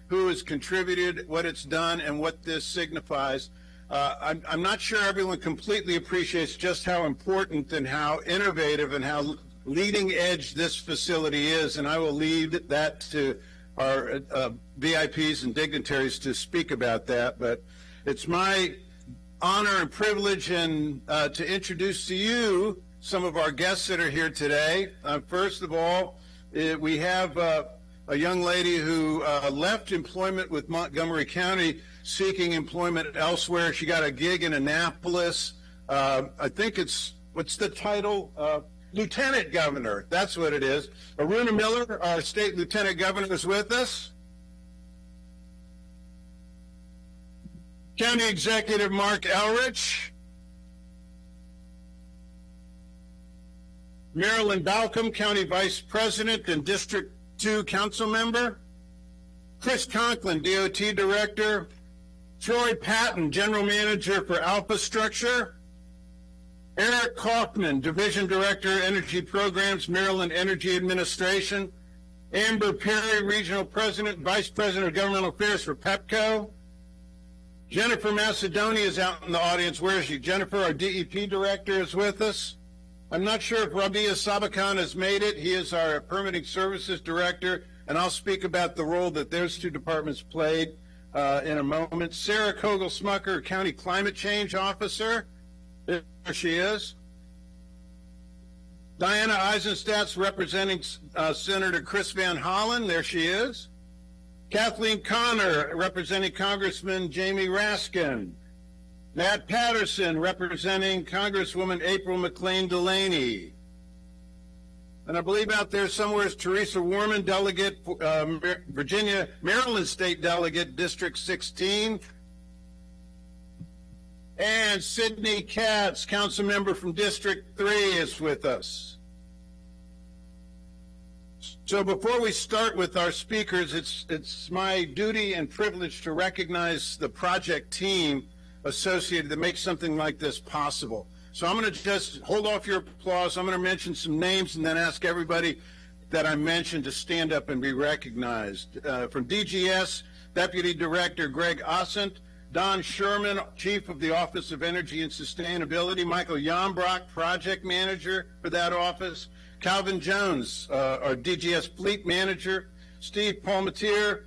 who has contributed, what it's done, and what this signifies. I'm not sure everyone completely appreciates just how important and how innovative and how leading edge this facility is, and I will leave that to our VIPs and dignitaries to speak about that. But it's my honor and privilege and to introduce to you some of our guests that are here today. First of all, we have a young lady who left employment with Montgomery County seeking employment elsewhere. She got a gig in Annapolis. I think it's, what's the title? Lieutenant Governor. That's what it is. Aruna Miller, our state lieutenant governor, is with us. County Executive Mark Elrich. Marilyn Balcom, County Vice President and District 2 Council Member. Chris Conklin, DOT Director. Troy Patton, General Manager for Alpha Structure. Eric Kaufman, Division Director, Energy Programs, Maryland Energy Administration. Amber Perry, Regional President, Vice President of Governmental Affairs for PEPCO. Jennifer Macedonia is out in the audience. Where is she? Jennifer, our DEP Director, is with us. I'm not sure if Rabia Sabakan has made it. He is our Permitting Services Director, and I'll speak about the role that those two departments played in a moment. Sarah Kogel-Smucker, County Climate Change Officer. There she is. Diana Eisenstatz, representing Senator Chris Van Hollen. There she is. Kathleen Connor, representing Congressman Jamie Raskin. Matt Patterson, representing Congresswoman April McLean Delaney. And I believe out there somewhere is Teresa Warman, delegate, Maryland State Delegate, District 16. And Sydney Katz, council member from District 3, is with us. So before we start with our speakers, it's my duty and privilege to recognize the project team associated that makes something like this possible. So I'm going to just hold off your applause. I'm going to mention some names and then ask everybody that I mentioned to stand up and be recognized. From DGS, Deputy Director Greg Ossent. Don Sherman, Chief of the Office of Energy and Sustainability. Michael Yombrock, Project Manager for that office. Calvin Jones, our DGS Fleet Manager. Steve Palmatier,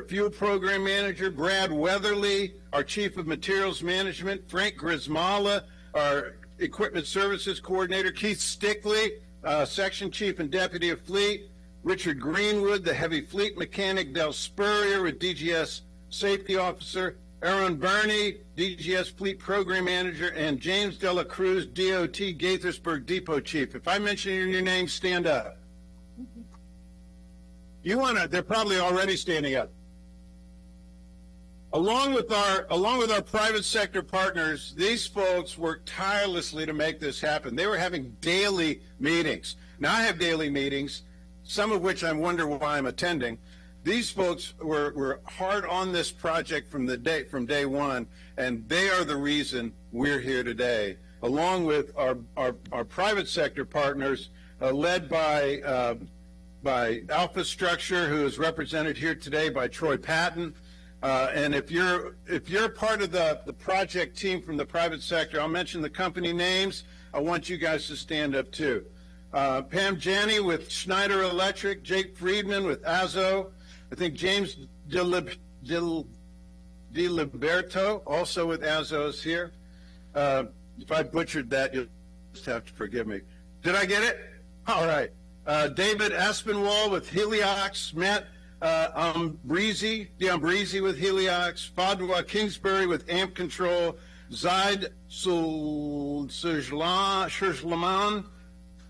Fuel Program Manager. Brad Weatherly, our Chief of Materials Management. Frank Grismala, our Equipment Services Coordinator. Keith Stickley, Section Chief and Deputy of Fleet. Richard Greenwood, the Heavy Fleet Mechanic. Del Spurrier, with DGS Safety Officer. Aaron Burney, DGS Fleet Program Manager, and James Dela Cruz, DOT Gaithersburg Depot Chief. If I mention your name, stand up. You want to? They're probably already standing up. Along with our private sector partners, these folks worked tirelessly to make this happen. They were having daily meetings. Now I have daily meetings, some of which I wonder why I'm attending. These folks were hard on this project from day one, and they are the reason we're here today, along with our private sector partners, led by Alpha Structure, who is represented here today by Troy Patton. And if you're part of the project team from the private sector, I'll mention the company names. I want you guys to stand up too. Pam Janney with Schneider Electric, Jake Friedman with Azo. I think James DiLiberto, also with Azos here. If I butchered that, you'll just have to forgive me. Did I get it? All right. David Aspinwall with Heliox, Matt D'Ambrisi with Heliox, Fadwa Kingsbury with Amp Control, Zaid Shirslaman,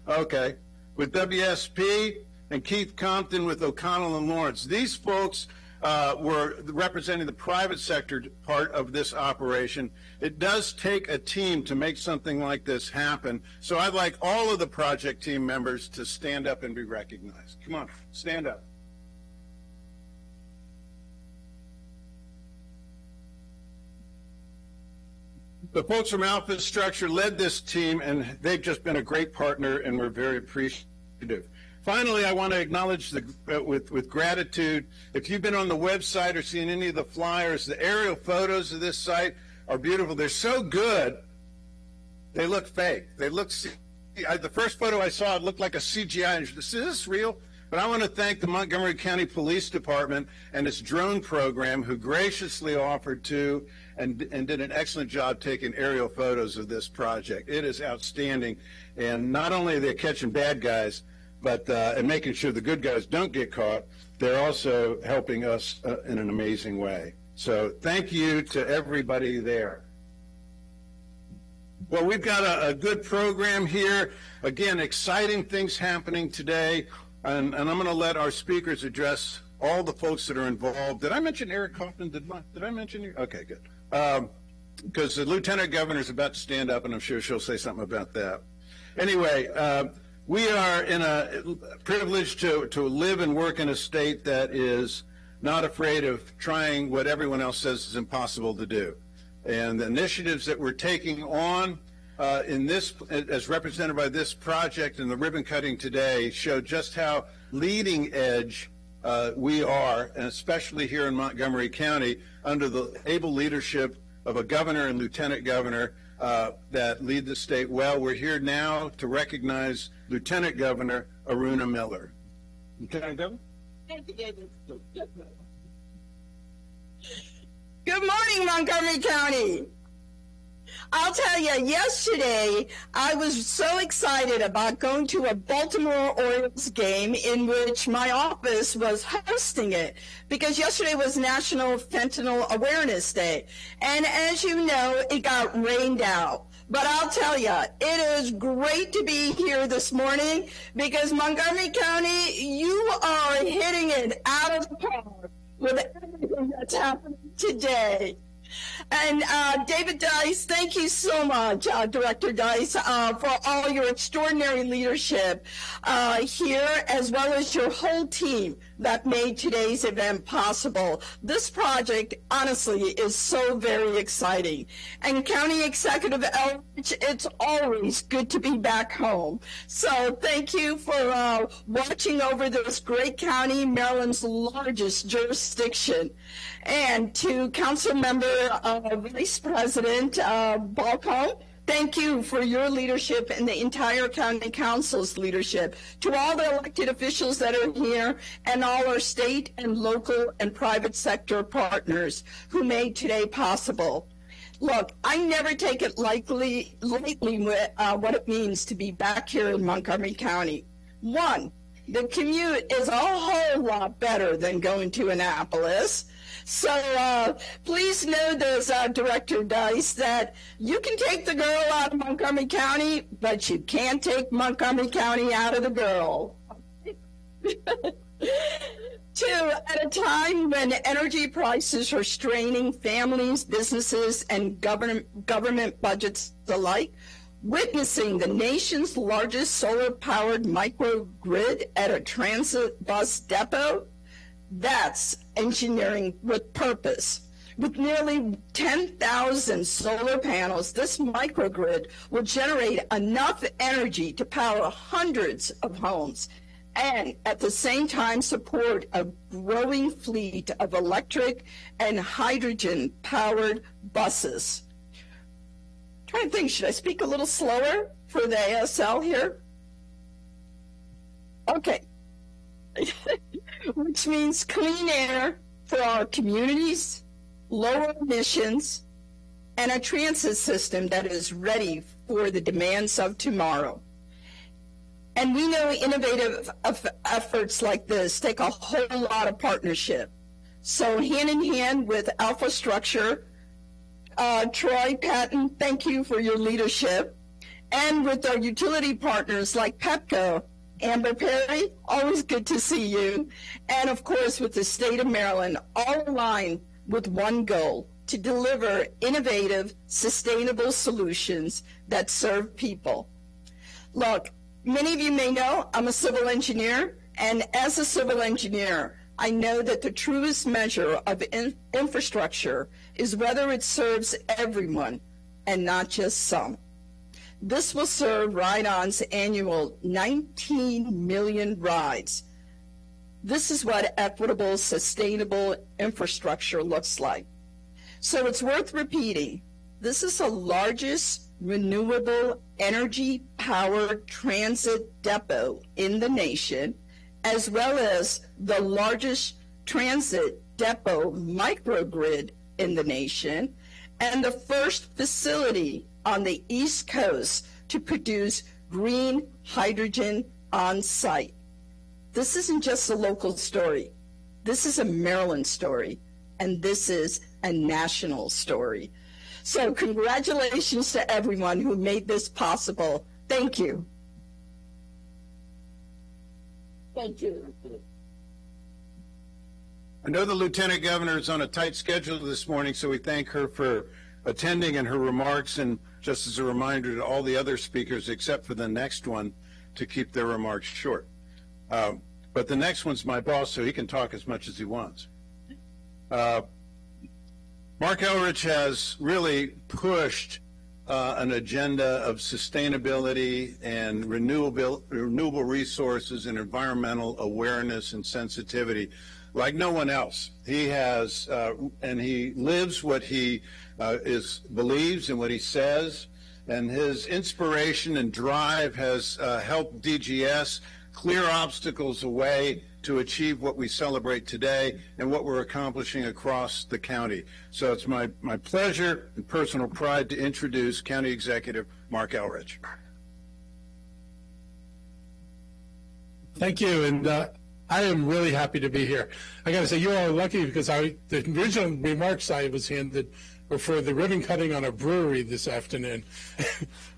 okay, with WSP, and Keith Compton with O'Connell and Lawrence. These folks were representing the private sector part of this operation. It does take a team to make something like this happen. So I'd like all of the project team members to stand up and be recognized. Come on, stand up. The folks from Alpha Structure led this team, and they've just been a great partner, and we're very appreciative. Finally, I want to acknowledge with gratitude, if you've been on the website or seen any of the flyers, the aerial photos of this site are beautiful. They're so good, they look fake. They look, the first photo I saw, it looked like a CGI. Is this real? But I want to thank the Montgomery County Police Department and its drone program, who graciously offered to and did an excellent job taking aerial photos of this project. It is outstanding. And not only are they catching bad guys, but and making sure the good guys don't get caught, they're also helping us in an amazing way. So thank you to everybody there. Well, we've got a good program here. Again, exciting things happening today. And I'm going to let our speakers address all the folks that are involved. Did I mention Eric Kaufman? Did I mention you? Okay, good. Because the Lieutenant Governor is about to stand up, and I'm sure she'll say something about that. Anyway, we are in a privilege to live and work in a state that is not afraid of trying what everyone else says is impossible to do. And the initiatives that we're taking on in this, as represented by this project and the ribbon cutting today, show just how leading edge we are, and especially here in Montgomery County, under the able leadership of a governor and lieutenant governor that lead the state well. We're here now to recognize Lieutenant Governor Aruna Miller. Lieutenant Governor? Thank you, David. Good morning, Montgomery County. I'll tell you, yesterday I was so excited about going to a Baltimore Orioles game in which my office was hosting it, because yesterday was National Fentanyl Awareness Day. And as you know, it got rained out. But I'll tell you, it is great to be here this morning, because Montgomery County, you are hitting it out of the park with everything that's happening today. And David Dice, thank you so much, Director Dice, for all your extraordinary leadership here, as well as your whole team that made today's event possible. This project, honestly, is so very exciting. And County Executive Eldridge, it's always good to be back home. So thank you for watching over this great county, Maryland's largest jurisdiction. And to Council Member Vice President Balcone, thank you for your leadership and the entire County Council's leadership. To all the elected officials that are here and all our state and local and private sector partners who made today possible. Look, I never take it lightly what it means to be back here in Montgomery County. One, the commute is a whole lot better than going to Annapolis. So please know this, Director Dice, that you can take the girl out of Montgomery County, but you can't take Montgomery County out of the girl. Two, at a time when energy prices are straining families, businesses, and government budgets alike, witnessing the nation's largest solar-powered microgrid at a transit bus depot, that's engineering with purpose. With nearly 10,000 solar panels, this microgrid will generate enough energy to power hundreds of homes and at the same time support a growing fleet of electric and hydrogen-powered buses. I'm trying to think, should I speak a little slower for the ASL here? Okay. Which means clean air for our communities, lower emissions, and a transit system that is ready for the demands of tomorrow. And we know innovative efforts like this take a whole lot of partnership. So hand in hand with Alpha Structure, Troy Patton, thank you for your leadership. And with our utility partners like Pepco, Amber Perry, always good to see you. And of course, with the state of Maryland, all aligned with one goal, to deliver innovative, sustainable solutions that serve people. Look, many of you may know I'm a civil engineer, and as a civil engineer, I know that the truest measure of infrastructure is whether it serves everyone and not just some. This will serve Ride-On's annual 19 million rides. This is what equitable, sustainable infrastructure looks like. So it's worth repeating. This is the largest renewable energy powered transit depot in the nation, as well as the largest transit depot microgrid in the nation, and the first facility on the East Coast to produce green hydrogen on site. This isn't just a local story. This is a Maryland story, and this is a national story. So congratulations to everyone who made this possible. Thank you. Thank you. I know the Lieutenant Governor is on a tight schedule this morning, so we thank her for attending and her remarks, and just as a reminder to all the other speakers except for the next one to keep their remarks short. But the next one's my boss, so he can talk as much as he wants. Mark Elrich has really pushed an agenda of sustainability and renewable resources and environmental awareness and sensitivity like no one else. He has, and he lives what he believes and what he says, and his inspiration and drive has helped DGS clear obstacles away to achieve what we celebrate today and what we're accomplishing across the county. So it's my pleasure and personal pride to introduce County Executive Mark Elrich. Thank you, and I am really happy to be here. I got to say, you all are lucky because the original remarks I was handed were for the ribbon cutting on a brewery this afternoon.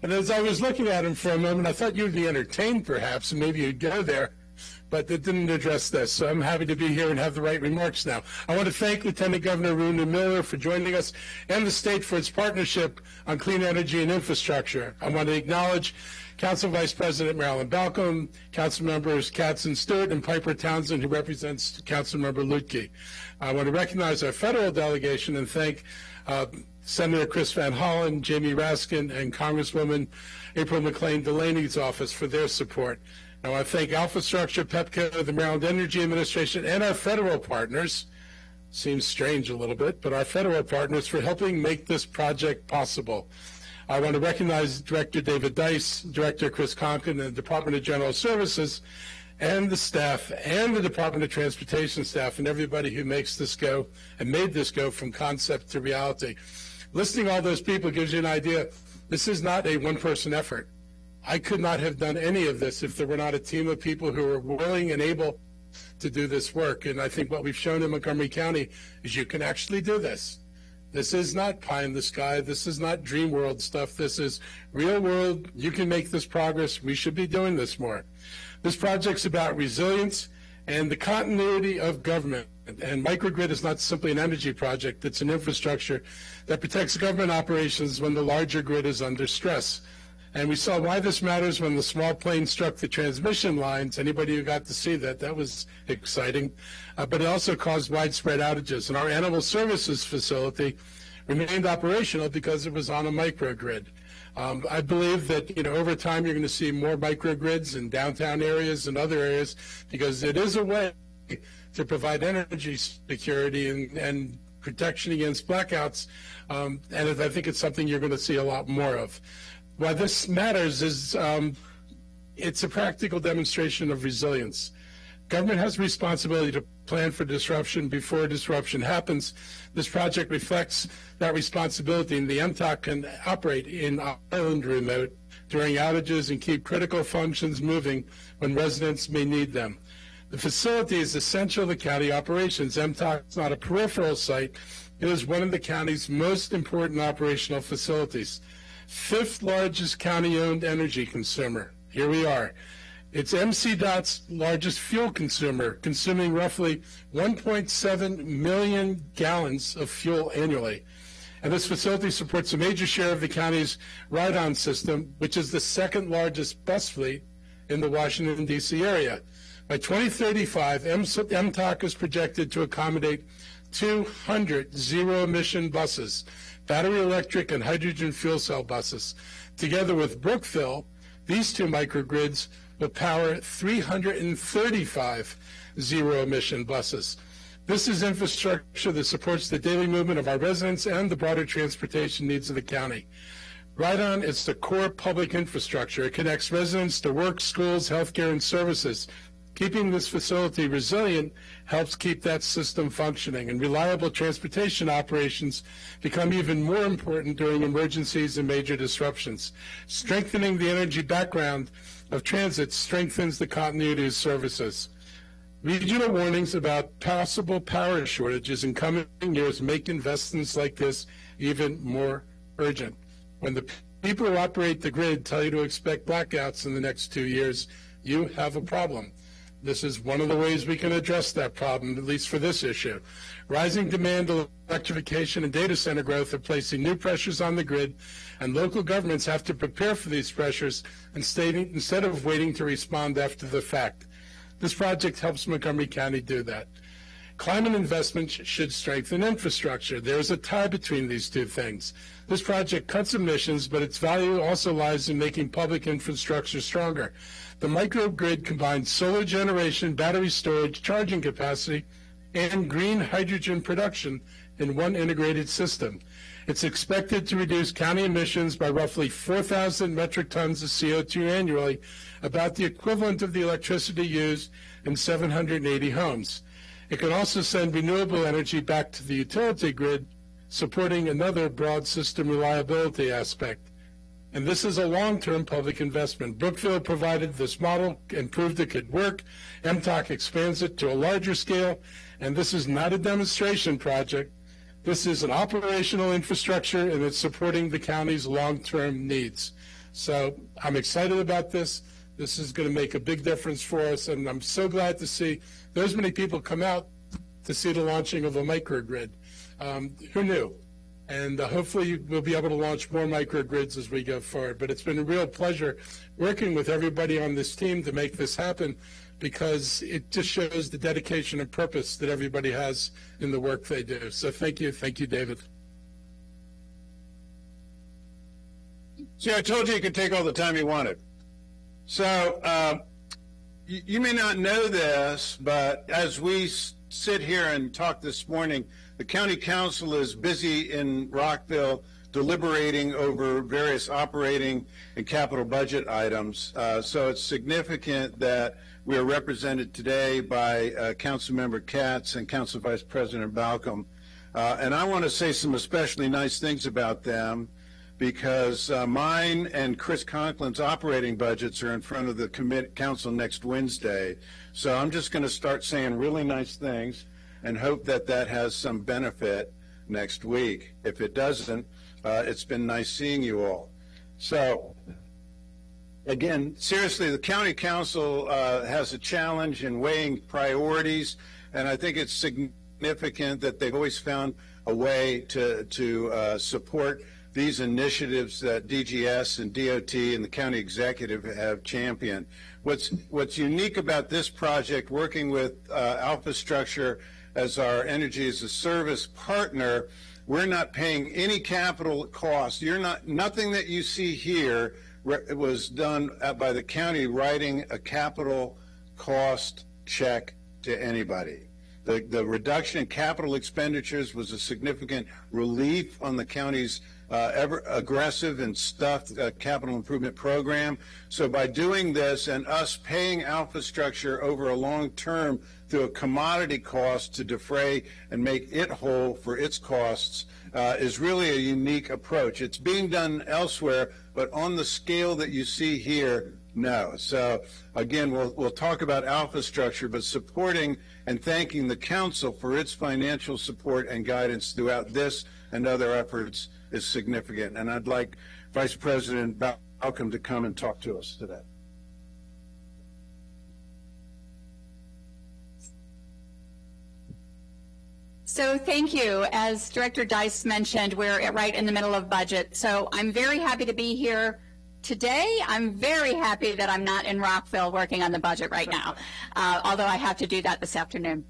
And as I was looking at him for a moment, I thought you'd be entertained perhaps, and maybe you'd go there. But it didn't address this, so I'm happy to be here and have the right remarks now. I want to thank Lieutenant Governor Runa Miller for joining us and the state for its partnership on clean energy and infrastructure. I want to acknowledge Council Vice President Marilyn Balcom, Council Members Katz and Stewart, and Piper Townsend, who represents Council Member Lutke. I want to recognize our federal delegation and thank Senator Chris Van Hollen, Jamie Raskin, and Congresswoman April McLean Delaney's office for their support. I want to thank Alpha Structure, PEPCO, the Maryland Energy Administration, and our federal partners. Seems strange a little bit, but our federal partners for helping make this project possible. I want to recognize Director David Dice, Director Chris Conkin, and the Department of General Services, and the staff, and the Department of Transportation staff, and everybody who makes this go and made this go from concept to reality. Listing all those people gives you an idea. This is not a one-person effort. I could not have done any of this if there were not a team of people who are willing and able to do this work. And I think what we've shown in Montgomery County is you can actually do this. This is not pie in the sky. This is not dream world stuff. This is real world. You can make this progress. We should be doing this more. This project's about resilience and the continuity of government. And Microgrid is not simply an energy project. It's an infrastructure that protects government operations when the larger grid is under stress. And we saw why this matters when the small plane struck the transmission lines. Anybody who got to see that, that was exciting. But it also caused widespread outages. And our animal services facility remained operational because it was on a microgrid. I believe that, over time you're going to see more microgrids in downtown areas and other areas because it is a way to provide energy security and protection against blackouts. And I think it's something you're going to see a lot more of. Why this matters is it's a practical demonstration of resilience. Government has a responsibility to plan for disruption before disruption happens. This project reflects that responsibility, and the MTOC can operate in island remote during outages and keep critical functions moving when residents may need them. The facility is essential to county operations. MTOC is not a peripheral site. It is one of the county's most important operational facilities. Fifth largest county-owned energy consumer. Here we are. It's MCDOT's largest fuel consumer, consuming roughly 1.7 million gallons of fuel annually. And this facility supports a major share of the county's ride-on system, which is the second largest bus fleet in the Washington, D.C. area. By 2035, MTOC is projected to accommodate 200 zero-emission buses, battery electric and hydrogen fuel cell buses. Together with Brookville, these two microgrids will power 335 zero-emission buses. This is infrastructure that supports the daily movement of our residents and the broader transportation needs of the county. Ride-On is the core public infrastructure. It connects residents to work, schools, healthcare, and services. Keeping this facility resilient helps keep that system functioning, and reliable transportation operations become even more important during emergencies and major disruptions. Strengthening the energy background of transit strengthens the continuity of services. Regional warnings about possible power shortages in coming years make investments like this even more urgent. When the people who operate the grid tell you to expect blackouts in the next 2 years, you have a problem. This is one of the ways we can address that problem, at least for this issue. Rising demand, electrification, and data center growth are placing new pressures on the grid, and local governments have to prepare for these pressures instead of waiting to respond after the fact. This project helps Montgomery County do that. Climate investment should strengthen infrastructure. There is a tie between these two things. This project cuts emissions, but its value also lies in making public infrastructure stronger. The microgrid combines solar generation, battery storage, charging capacity, and green hydrogen production in one integrated system. It's expected to reduce county emissions by roughly 4,000 metric tons of CO2 annually, about the equivalent of the electricity used in 780 homes. It can also send renewable energy back to the utility grid, supporting another broad system reliability aspect. And this is a long-term public investment. Brookville provided this model and proved it could work. MTOC expands it to a larger scale, and this is not a demonstration project. This is an operational infrastructure, and it's supporting the county's long-term needs. So I'm excited about this. This is going to make a big difference for us, and I'm so glad to see those many people come out to see the launching of a microgrid. Who knew? And hopefully we'll be able to launch more microgrids as we go forward. But it's been a real pleasure working with everybody on this team to make this happen, because it just shows the dedication and purpose that everybody has in the work they do. So thank you, David. See, I told you you could take all the time you wanted. So you may not know this, but as we sit here and talk this morning, the county council is busy in Rockville deliberating over various operating and capital budget items. So it's significant that we are represented today by Councilmember Katz and Council Vice President Balcom. And I want to say some especially nice things about them, because mine and Chris Conklin's operating budgets are in front of the council next Wednesday. So I'm just going to start saying really nice things and hope that that has some benefit next week. If it doesn't, it's been nice seeing you all. So again, seriously, the county council has a challenge in weighing priorities, and I think it's significant that they've always found a way to support these initiatives that DGS and DOT and the county executive have championed. What's unique about this project, working with Alpha Structure as our energy as a service partner, we're not paying any capital cost. Nothing that you see here was done by the county writing a capital cost check to anybody. The reduction in capital expenditures was a significant relief on the county's ever aggressive and stuffed capital improvement program. So by doing this and us paying Alpha Structure over a long term through a commodity cost to defray and make it whole for its costs is really a unique approach. It's being done elsewhere, but on the scale that you see here, no. So again, we'll talk about Alpha Structure, but supporting and thanking the council for its financial support and guidance throughout this and other efforts is significant. And I'd like Vice President Balcom to come and talk to us today. So thank you. As Director Dice mentioned, we're right in the middle of budget. So I'm very happy to be here today I'm very happy that I'm not in Rockville working on the budget right now, although I have to do that this afternoon.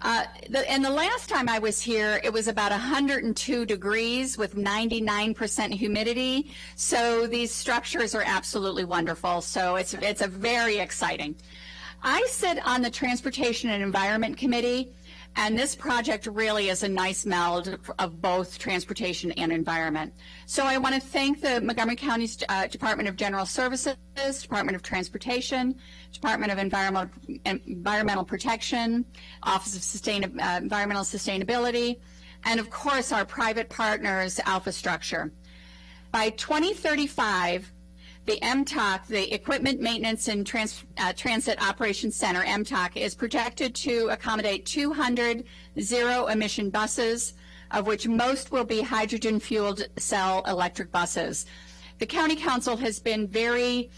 And the last time I was here, it was about 102 degrees with 99% humidity. So these structures are absolutely wonderful. So it's a very exciting. I sit on the Transportation and Environment Committee, and this project really is a nice meld of both transportation and environment. So I want to thank the Montgomery County's Department of General Services, Department of Transportation, Department of Environmental Protection, Office of Environmental Sustainability, and of course our private partners, Alpha Structure. By 2035, the MTOC, the Equipment Maintenance and Transit Operations Center, MTOC, is projected to accommodate 200 zero-emission buses, of which most will be hydrogen-fueled cell electric buses. The County Council has been very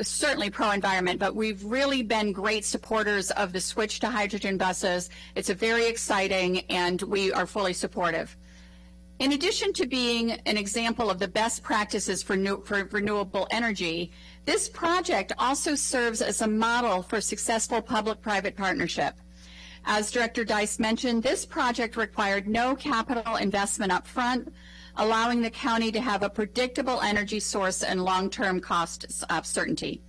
certainly pro-environment, but we've really been great supporters of the switch to hydrogen buses. It's a very exciting, and we are fully supportive. In addition to being an example of the best practices for renewable energy, this project also serves as a model for successful public-private partnership. As Director Dice mentioned, this project required no capital investment up front, allowing the county to have a predictable energy source and long-term cost certainty.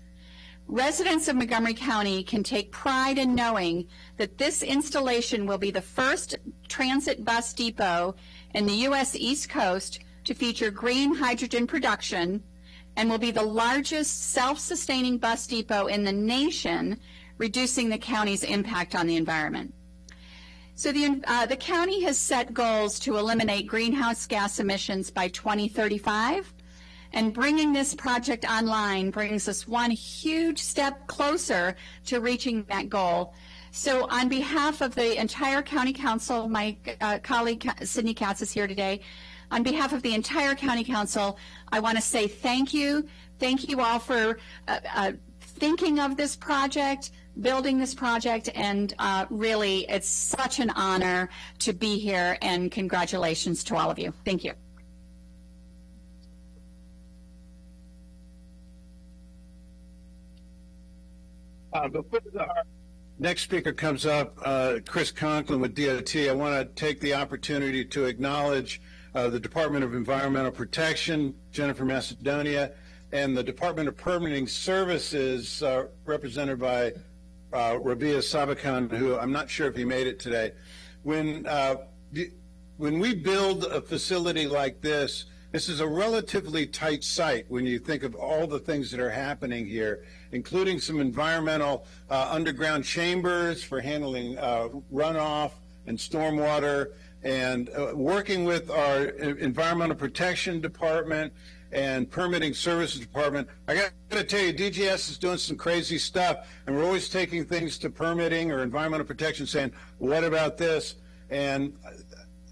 Residents of Montgomery County can take pride in knowing that this installation will be the first transit bus depot in the U.S. East Coast to feature green hydrogen production and will be the largest self-sustaining bus depot in the nation, reducing the county's impact on the environment. So the county has set goals to eliminate greenhouse gas emissions by 2035. And bringing this project online brings us one huge step closer to reaching that goal. So on behalf of the entire County Council, my colleague Sydney Katz is here today. On behalf of the entire County Council, I want to say thank you. Thank you all for thinking of this project, building this project, and really it's such an honor to be here, and congratulations to all of you. Thank you. Before our next speaker comes up, Chris Conklin with DOT, I want to take the opportunity to acknowledge the Department of Environmental Protection, Jennifer Macedonia, and the Department of Permitting Services, represented by Rabia Sabakan, who I'm not sure if he made it today. When we build a facility like this is a relatively tight site when you think of all the things that are happening here, including some environmental underground chambers for handling runoff and stormwater, and working with our Environmental Protection Department and Permitting Services Department. I got to tell you, DGS is doing some crazy stuff, and we're always taking things to permitting or environmental protection saying, what about this? And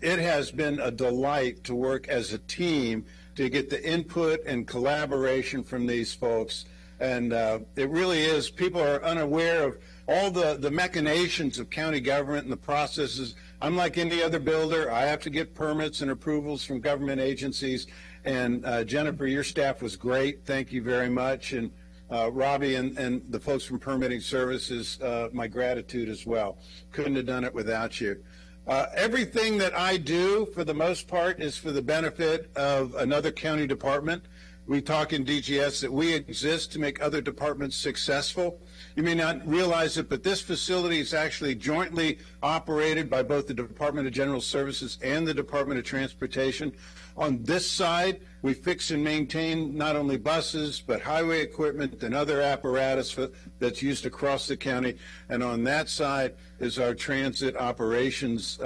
it has been a delight to work as a team to get the input and collaboration from these folks. And it really is, people are unaware of all the machinations of county government and the processes. I'm like any other builder. I have to get permits and approvals from government agencies. And Jennifer, your staff was great. Thank you very much. And Robbie and the folks from Permitting Services, my gratitude as well. Couldn't have done it without you. Everything that I do, for the most part, is for the benefit of another county department. We talk in DGS that we exist to make other departments successful. You may not realize it, but this facility is actually jointly operated by both the Department of General Services and the Department of Transportation. On this side, we fix and maintain not only buses, but highway equipment and other apparatus that's used across the county. And on that side is our Transit Operations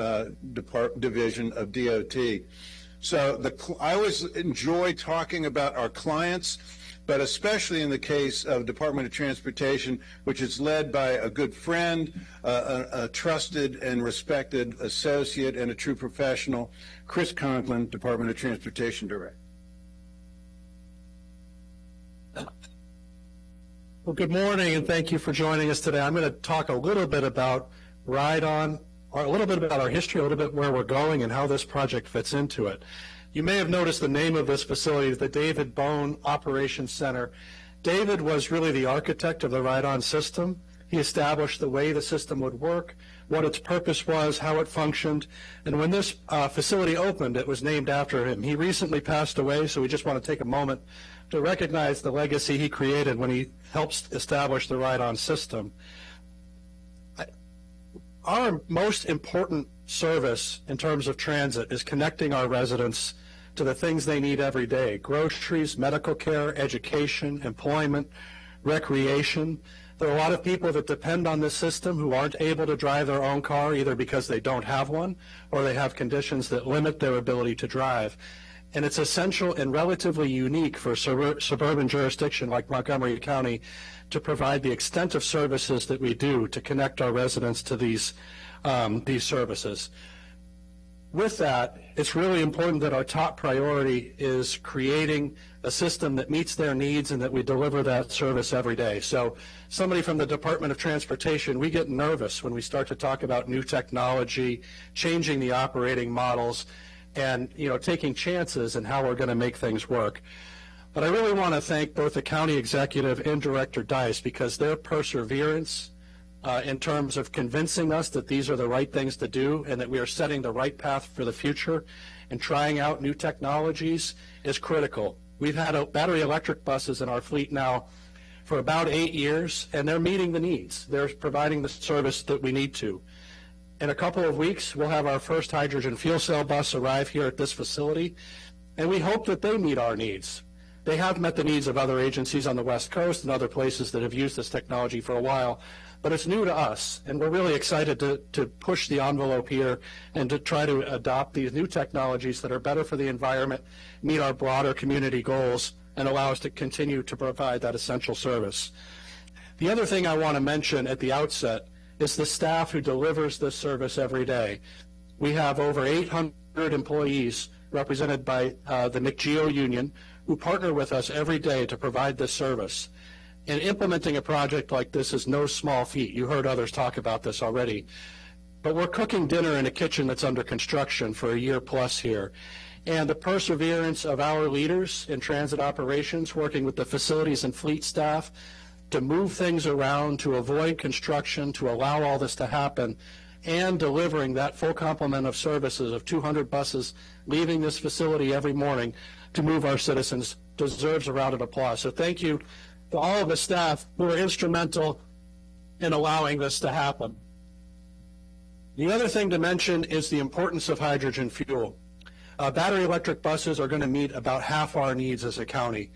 Division of DOT. So I always enjoy talking about our clients, but especially in the case of Department of Transportation, which is led by a good friend, a trusted and respected associate, and a true professional, Chris Conklin, Department of Transportation Director. Well, good morning, and thank you for joining us today. I'm going to talk a little bit about Ride On, or a little bit about our history, a little bit where we're going, and how this project fits into it. You may have noticed the name of this facility, the David Bone Operations Center. David was really the architect of the Ride-On system. He established the way the system would work, what its purpose was, how it functioned, and when this facility opened, it was named after him. He recently passed away, so we just want to take a moment to recognize the legacy he created when he helped establish the Ride-On system. Our most important service in terms of transit is connecting our residents to the things they need every day: groceries, medical care, education, employment, recreation. There are a lot of people that depend on this system who aren't able to drive their own car, either because they don't have one or they have conditions that limit their ability to drive. And it's essential and relatively unique for a suburban jurisdiction like Montgomery County to provide the extent of services that we do to connect our residents to these services. With that, it's really important that our top priority is creating a system that meets their needs and that we deliver that service every day. So somebody from the Department of Transportation, we get nervous when we start to talk about new technology, changing the operating models, and taking chances in how we're going to make things work. But I really want to thank both the county executive and Director Dice, because their perseverance in terms of convincing us that these are the right things to do and that we are setting the right path for the future and trying out new technologies is critical. We've had battery electric buses in our fleet now for about 8 years, and they're meeting the needs. They're providing the service that we need to. In a couple of weeks, we'll have our first hydrogen fuel cell bus arrive here at this facility, and we hope that they meet our needs. They have met the needs of other agencies on the West Coast and other places that have used this technology for a while, but it's new to us, and we're really excited to push the envelope here and to try to adopt these new technologies that are better for the environment, meet our broader community goals, and allow us to continue to provide that essential service. The other thing I want to mention at the outset is the staff who delivers this service every day. We have over 800 employees represented by the McGeo Union who partner with us every day to provide this service. And implementing a project like this is no small feat. You heard others talk about this already. But we're cooking dinner in a kitchen that's under construction for a year plus here. And the perseverance of our leaders in transit operations, working with the facilities and fleet staff to move things around, to avoid construction, to allow all this to happen, and delivering that full complement of services of 200 buses leaving this facility every morning to move our citizens, deserves a round of applause. So thank you to all of the staff who are instrumental in allowing this to happen. The other thing to mention is the importance of hydrogen fuel. Battery electric buses are going to meet about half our needs as a county,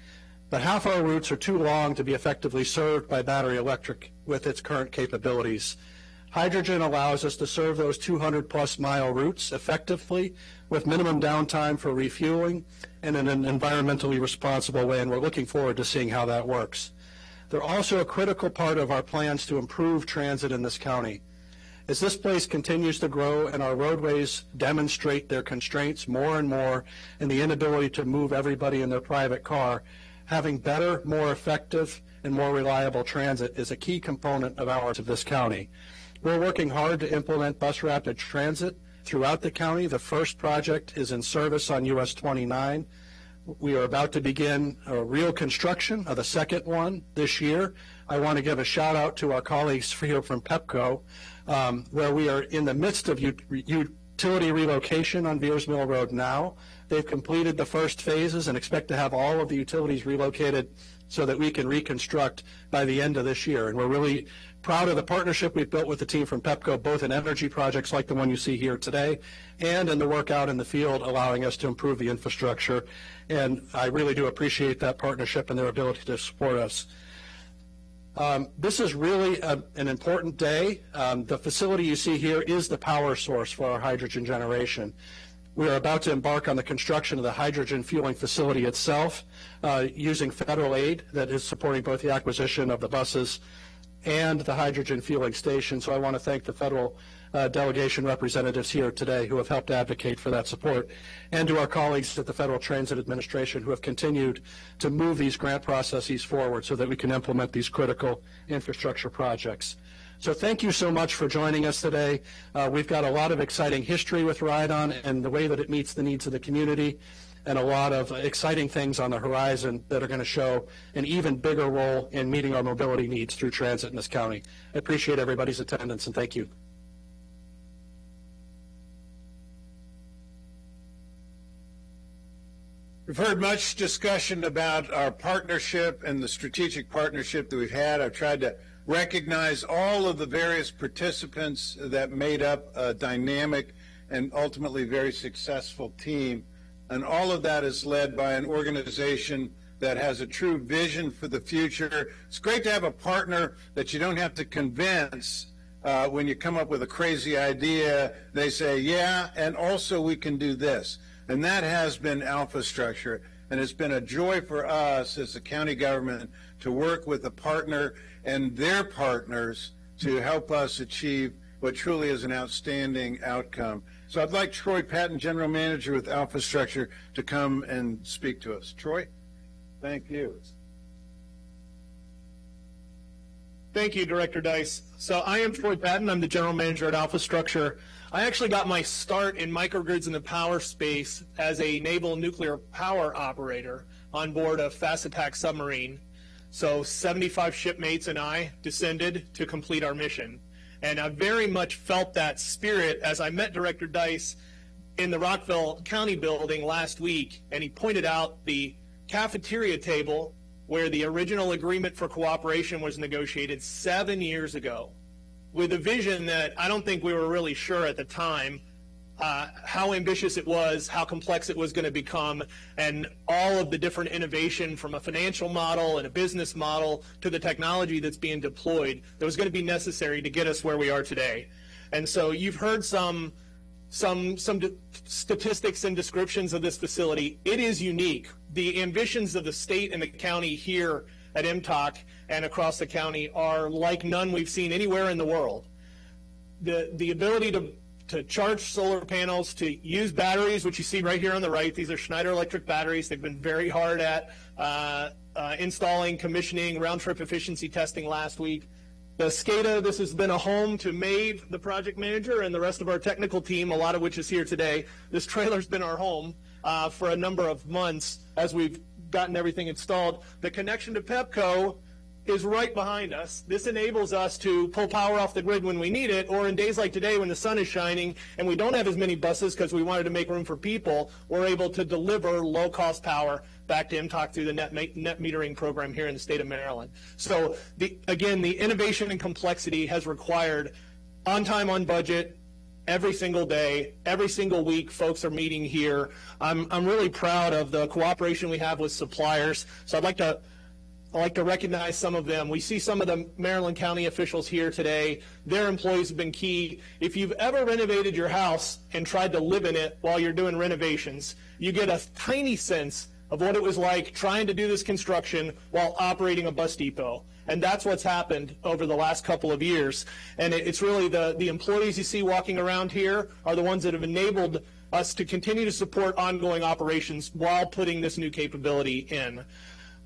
but half our routes are too long to be effectively served by battery electric with its current capabilities. Hydrogen allows us to serve those 200-plus mile routes effectively with minimum downtime for refueling and in an environmentally responsible way, and we're looking forward to seeing how that works. They're also a critical part of our plans to improve transit in this county. As this place continues to grow and our roadways demonstrate their constraints more and more and the inability to move everybody in their private car, having better, more effective, and more reliable transit is a key component of ours of this county. We're working hard to implement bus rapid transit throughout the county. The first project is in service on US 29. We are about to begin a real construction of the second one this year. I want to give a shout out to our colleagues here from PEPCO, where we are in the midst of utility relocation on Veers Mill Road now. They've completed the first phases and expect to have all of the utilities relocated so that we can reconstruct by the end of this year. And we're really proud of the partnership we've built with the team from PEPCO, both in energy projects like the one you see here today and in the work out in the field, allowing us to improve the infrastructure. And I really do appreciate that partnership and their ability to support us. This is really an important day. The facility you see here is the power source for our hydrogen generation. We are about to embark on the construction of the hydrogen fueling facility itself, using federal aid that is supporting both the acquisition of the buses and the hydrogen fueling station. So I want to thank the federal delegation representatives here today who have helped advocate for that support, and to our colleagues at the Federal Transit Administration who have continued to move these grant processes forward so that we can implement these critical infrastructure projects. So thank you so much for joining us today. We've got a lot of exciting history with Ride-On and the way that it meets the needs of the community, and a lot of exciting things on the horizon that are going to show an even bigger role in meeting our mobility needs through transit in this county. I appreciate everybody's attendance, and thank you. We've heard much discussion about our partnership and the strategic partnership that we've had. I've tried to recognize all of the various participants that made up a dynamic and ultimately very successful team. And all of that is led by an organization that has a true vision for the future. It's great to have a partner that you don't have to convince when you come up with a crazy idea. They say, yeah, and also we can do this. And that has been Alpha Structure. And it's been a joy for us as a county government to work with a partner and their partners to help us achieve what truly is an outstanding outcome. So I'd like Troy Patton, General Manager with Alpha Structure, to come and speak to us. Troy, thank you. Thank you, Director Dice. So I am Troy Patton. I'm the General Manager at Alpha Structure. I actually got my start in microgrids in the power space as a naval nuclear power operator on board a fast attack submarine. So 75 shipmates and I descended to complete our mission. And I very much felt that spirit as I met Director Dice in the Rockville County building last week, and he pointed out the cafeteria table where the original agreement for cooperation was negotiated 7 years ago, with a vision that I don't think we were really sure at the time how ambitious it was, how complex it was going to become, and all of the different innovation from a financial model and a business model to the technology that's being deployed that was going to be necessary to get us where we are today. And so you've heard some statistics and descriptions of this facility. It is unique. The ambitions of the state and the county here at MTOC and across the county are like none we've seen anywhere in the world. The ability to charge solar panels, to use batteries, which you see right here on the right. These are Schneider Electric batteries. They've been very hard at installing, commissioning, round-trip efficiency testing last week. The SCADA, this has been a home to Maeve, the project manager, and the rest of our technical team, a lot of which is here today. This trailer's been our home for a number of months as we've gotten everything installed. The connection to Pepco is right behind us. This enables us to pull power off the grid when we need it, or in days like today when the sun is shining and we don't have as many buses because we wanted to make room for people, we're able to deliver low-cost power back to MTOC through the net metering program here in the state of Maryland. So, again, the innovation and complexity has required on time, on budget, every single day, every single week, folks are meeting here. I'm really proud of the cooperation we have with suppliers. So I'd like to recognize some of them. We see some of the Maryland County officials here today. Their employees have been key. If you've ever renovated your house and tried to live in it while you're doing renovations, you get a tiny sense of what it was like trying to do this construction while operating a bus depot. And that's what's happened over the last couple of years. And it's really the employees you see walking around here are the ones that have enabled us to continue to support ongoing operations while putting this new capability in.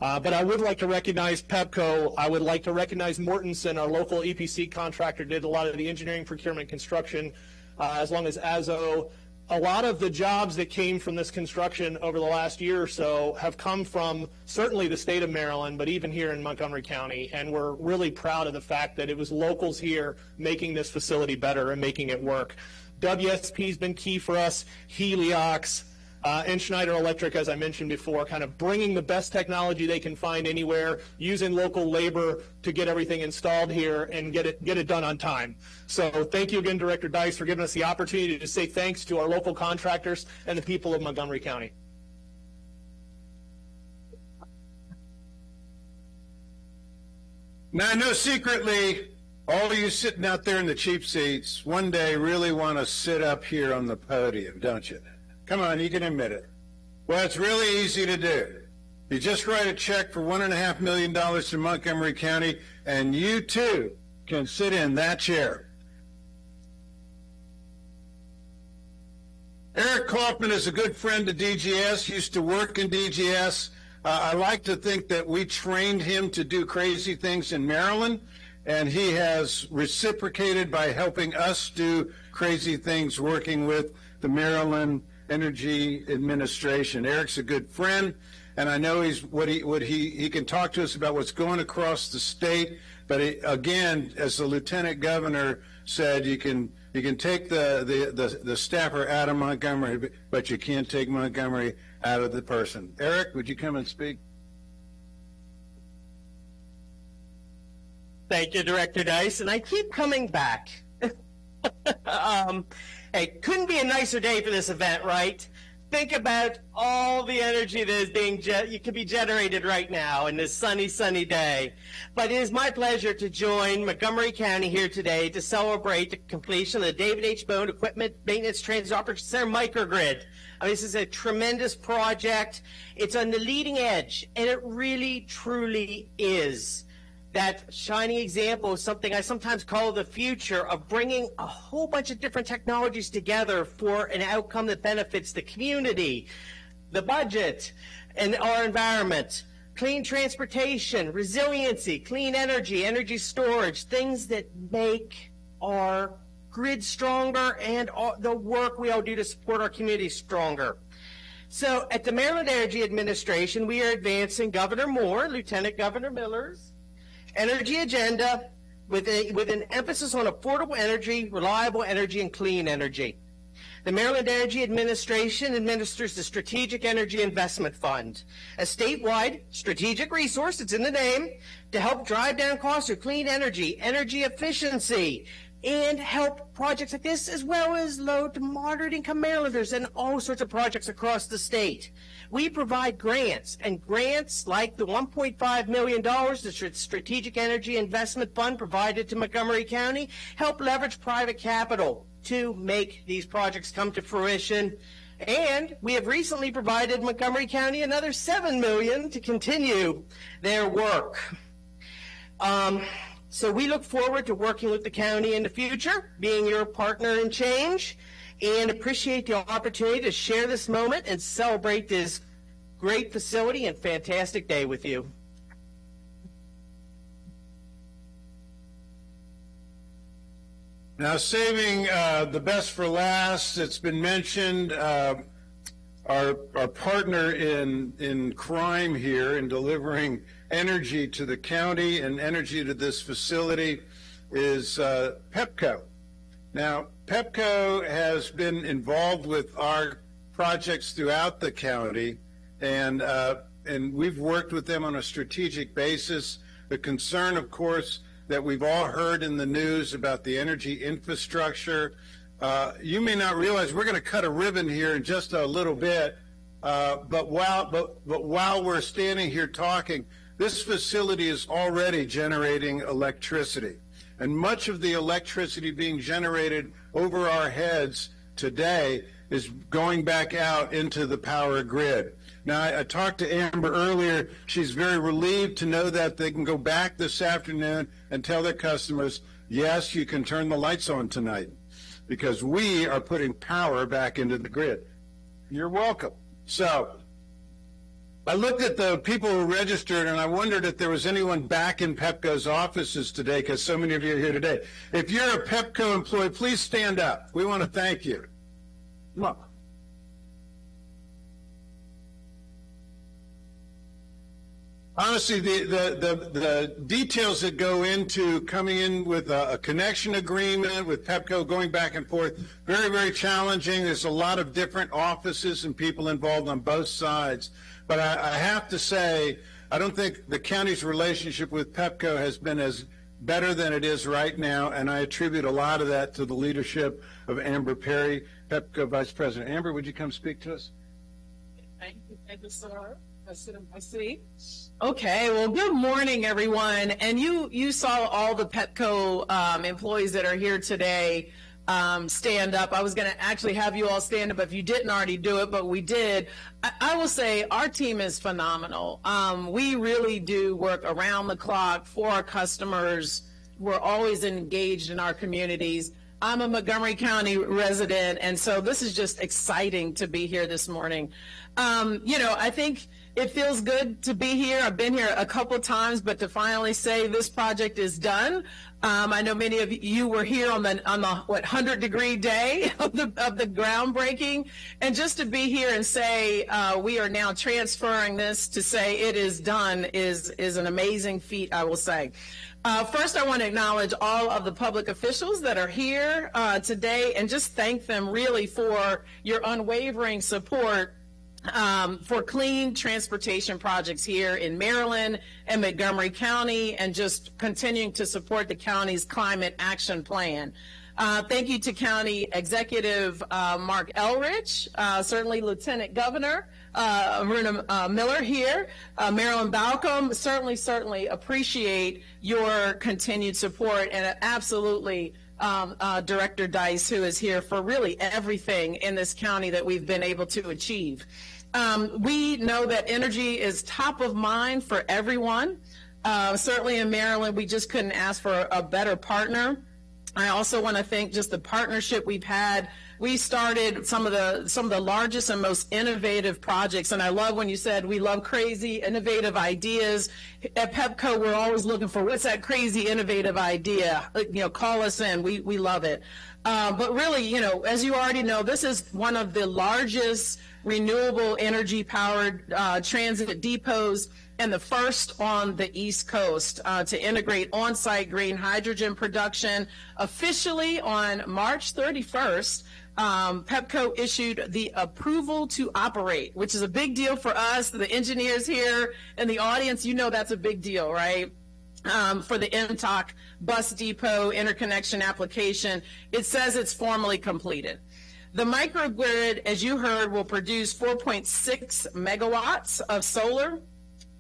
But I would like to recognize Pepco. I would like to recognize Mortensen, our local EPC contractor, did a lot of the engineering, procurement, construction, as long as AZO. A lot of the jobs that came from this construction over the last year or so have come from certainly the state of Maryland, but even here in Montgomery County. And we're really proud of the fact that it was locals here making this facility better and making it work. WSP has been key for us, Heliox, and Schneider Electric, as I mentioned before, kind of bringing the best technology they can find anywhere, using local labor to get everything installed here and get it done on time. So thank you again, Director Dice, for giving us the opportunity to say thanks to our local contractors and the people of Montgomery County. Now, I know secretly all of you sitting out there in the cheap seats one day really want to sit up here on the podium, don't you? Come on, you can admit it. Well, it's really easy to do. You just write a check for $1.5 million to Montgomery County, and you too can sit in that chair. Eric Kaufman is a good friend to DGS, used to work in DGS. I like to think that we trained him to do crazy things in Maryland, and he has reciprocated by helping us do crazy things working with the Maryland Energy Administration. Eric's a good friend, and I know he can talk to us about what's going across the state. But again, as the lieutenant governor said, you can take the staffer out of Montgomery, but you can't take Montgomery out of the person. Eric, would you come and speak? Thank you, Director Dice, and I keep coming back. Hey, couldn't be a nicer day for this event, right? Think about all the energy that is being could be generated right now in this sunny, sunny day. But it is my pleasure to join Montgomery County here today to celebrate the completion of the David H. Bone Equipment Maintenance Transit Operations Center Microgrid. I mean, this is a tremendous project. It's on the leading edge, and it really, truly is that shining example of something I sometimes call the future of bringing a whole bunch of different technologies together for an outcome that benefits the community, the budget, and our environment. Clean transportation, resiliency, clean energy, energy storage, things that make our grid stronger and the work we all do to support our community stronger. So at the Maryland Energy Administration, we are advancing Governor Moore, Lieutenant Governor Miller's energy agenda with an emphasis on affordable energy, reliable energy, and clean energy. The Maryland Energy Administration administers the Strategic Energy Investment Fund, a statewide strategic resource, it's in the name, to help drive down costs of clean energy, energy efficiency, and help projects like this, as well as low to moderate income Marylanders and all sorts of projects across the state. We provide grants, and grants like the $1.5 million the Strategic Energy Investment Fund provided to Montgomery County help leverage private capital to make these projects come to fruition. And we have recently provided Montgomery County another $7 million to continue their work. So we look forward to working with the county in the future, being your partner in change, and appreciate the opportunity to share this moment and celebrate this great facility and fantastic day with you. Now, saving the best for last, it's been mentioned, our partner in crime here in delivering energy to the county and energy to this facility is PEPCO. Now, PEPCO has been involved with our projects throughout the county, and we've worked with them on a strategic basis. The concern, of course, that we've all heard in the news about the energy infrastructure. You may not realize we're going to cut a ribbon here in just a little bit, but while we're standing here talking, this facility is already generating electricity. And much of the electricity being generated over our heads today is going back out into the power grid. Now, I talked to Amber earlier. She's very relieved to know that they can go back this afternoon and tell their customers, yes, you can turn the lights on tonight because we are putting power back into the grid. You're welcome. So I looked at the people who registered, and I wondered if there was anyone back in PEPCO's offices today, because so many of you are here today. If you're a PEPCO employee, please stand up. We want to thank you. Look. Honestly, the details that go into coming in with a connection agreement with PEPCO, going back and forth, very, very challenging. There's a lot of different offices and people involved on both sides. But I have to say, I don't think the county's relationship with PEPCO has been as better than it is right now, and I attribute a lot of that to the leadership of Amber Perry, PEPCO Vice President. Amber, would you come speak to us? Thank you, sir. I see. Okay, well, good morning, everyone. And you saw all the PEPCO employees that are here today stand up. I was going to actually have you all stand up if you didn't already do it, but we did. I will say our team is phenomenal. We really do work around the clock for our customers. We're always engaged in our communities. I'm a Montgomery County resident, and so this is just exciting to be here this morning. I think It feels good to be here. I've been here a couple of times, but to finally say this project is done. I know many of you were here on the 100-degree day of the groundbreaking, and just to be here and say we are now transferring this to say it is done is an amazing feat, I will say. First, I want to acknowledge all of the public officials that are here today and just thank them really for your unwavering support for clean transportation projects here in Maryland and Montgomery County, and just continuing to support the county's climate action plan. Thank you to County Executive Mark Elrich, certainly Lieutenant Governor Maruna Miller here, Marilyn Balcom. Certainly appreciate your continued support, and absolutely Director Dice, who is here for really everything in this county that we've been able to achieve. We know that energy is top of mind for everyone. Certainly in Maryland, we just couldn't ask for a better partner. I also want to thank just the partnership we've had. We started some of the largest and most innovative projects, and I love when you said we love crazy, innovative ideas. At Pepco, we're always looking for what's that crazy, innovative idea. Call us in. We love it. But really, as you already know, this is one of the largest renewable energy powered transit depots, and the first on the East Coast to integrate on-site green hydrogen production. Officially on March 31st, Pepco issued the approval to operate, which is a big deal for us. The engineers here in the audience, that's a big deal, right? For the MTOC bus depot interconnection application, it says it's formally completed. The microgrid, as you heard, will produce 4.6 megawatts of solar,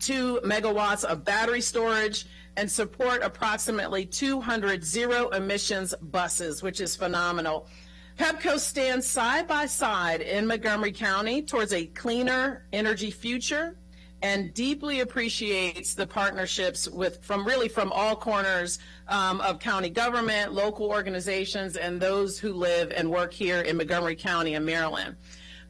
2 megawatts of battery storage, and support approximately 200 zero-emissions buses, which is phenomenal. Pepco stands side by side in Montgomery County towards a cleaner energy future, and deeply appreciates the partnerships from all corners of county government, local organizations, and those who live and work here in Montgomery County and Maryland.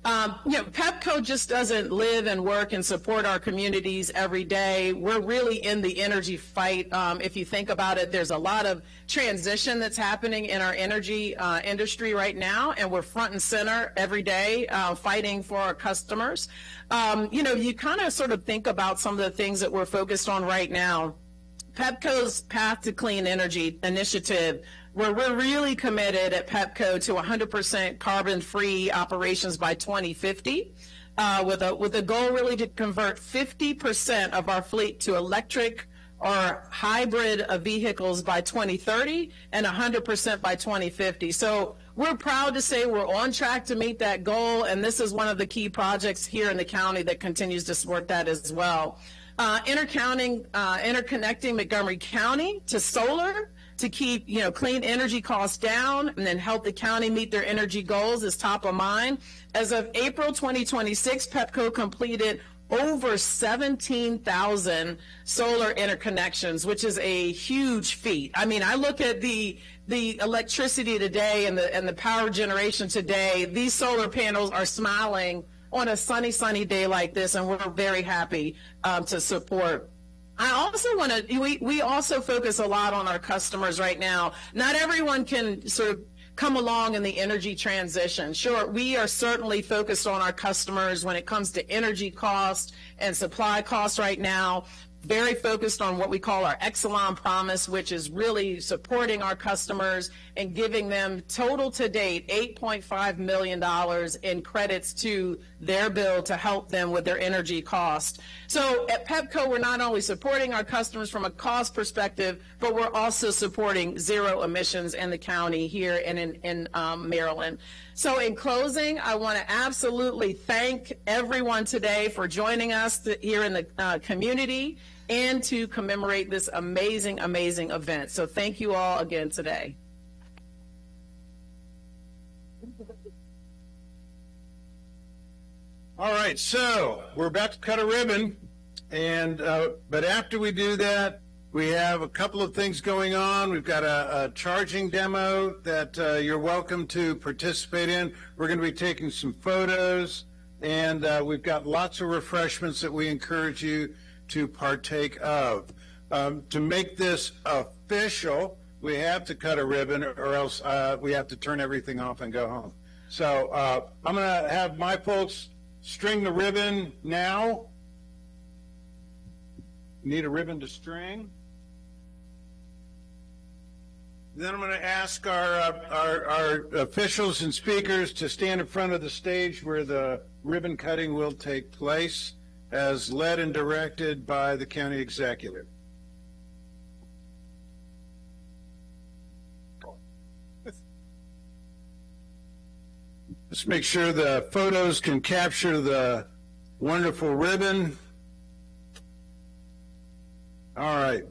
Pepco just doesn't live and work and support our communities every day. We're really in the energy fight. If you think about it, there's a lot of transition that's happening in our energy industry right now, and we're front and center every day fighting for our customers. You kind of sort of think about some of the things that we're focused on right now. Pepco's Path to Clean Energy initiative, where we're really committed at Pepco to 100% carbon-free operations by 2050, with a goal really to convert 50% of our fleet to electric or hybrid vehicles by 2030 and 100% by 2050. So we're proud to say we're on track to meet that goal, and this is one of the key projects here in the county that continues to support that as well. Interconnecting Montgomery County to solar to keep clean energy costs down and then help the county meet their energy goals is top of mind. As of April 2026, Pepco completed over 17,000 solar interconnections, which is a huge feat. I mean, I look at the electricity today and the power generation today. These solar panels are smiling on a sunny day like this, and we're very happy to support. I also want to, we also focus a lot on our customers right now. Not everyone can sort of come along in the energy transition. Sure, we are certainly focused on our customers when it comes to energy cost and supply costs right now. Very focused on what we call our Exelon promise, which is really supporting our customers and giving them total to date $8.5 million in credits to their bill to help them with their energy cost. So at Pepco, we're not only supporting our customers from a cost perspective, but we're also supporting zero emissions in the county here and in Maryland. So in closing, I want to absolutely thank everyone today for joining us here in the community and to commemorate this amazing event. So thank you all again today. All right, so we're about to cut a ribbon, and but after we do that, we have a couple of things going on. We've got a charging demo that you're welcome to participate in. We're going to be taking some photos. and we've got lots of refreshments that we encourage you to partake of. To make this official, we have to cut a ribbon, or else we have to turn everything off and go home. So I'm going to have my folks string the ribbon now. Need a ribbon to string. Then I'm going to ask our officials and speakers to stand in front of the stage where the ribbon cutting will take place, as led and directed by the county executive. Let's make sure the photos can capture the wonderful ribbon. All right.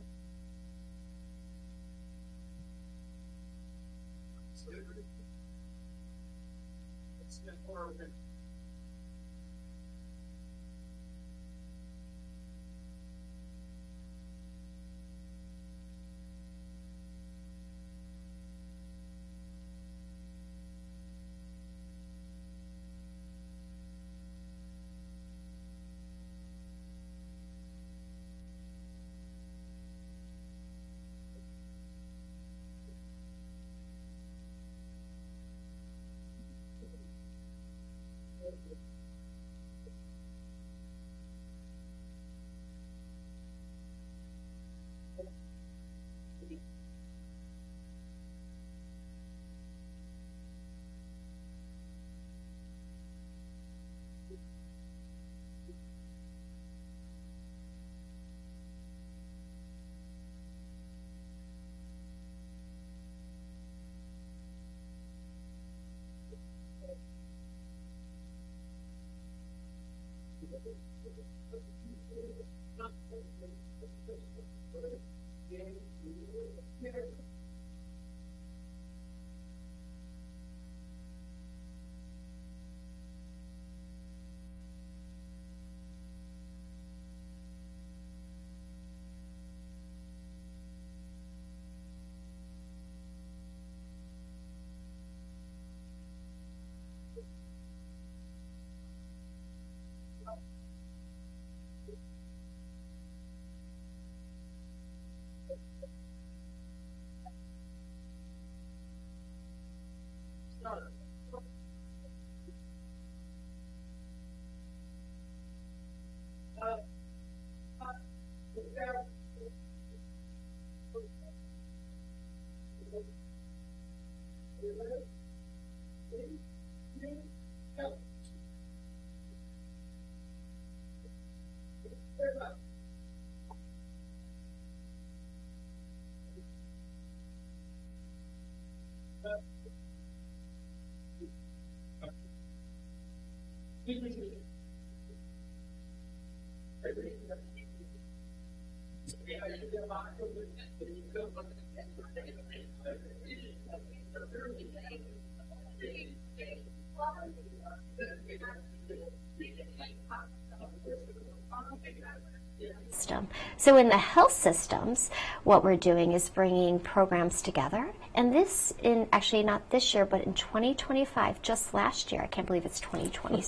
So in the health systems, what we're doing is bringing programs together. And this, actually not this year, but in 2025, just last year, I can't believe it's 2026.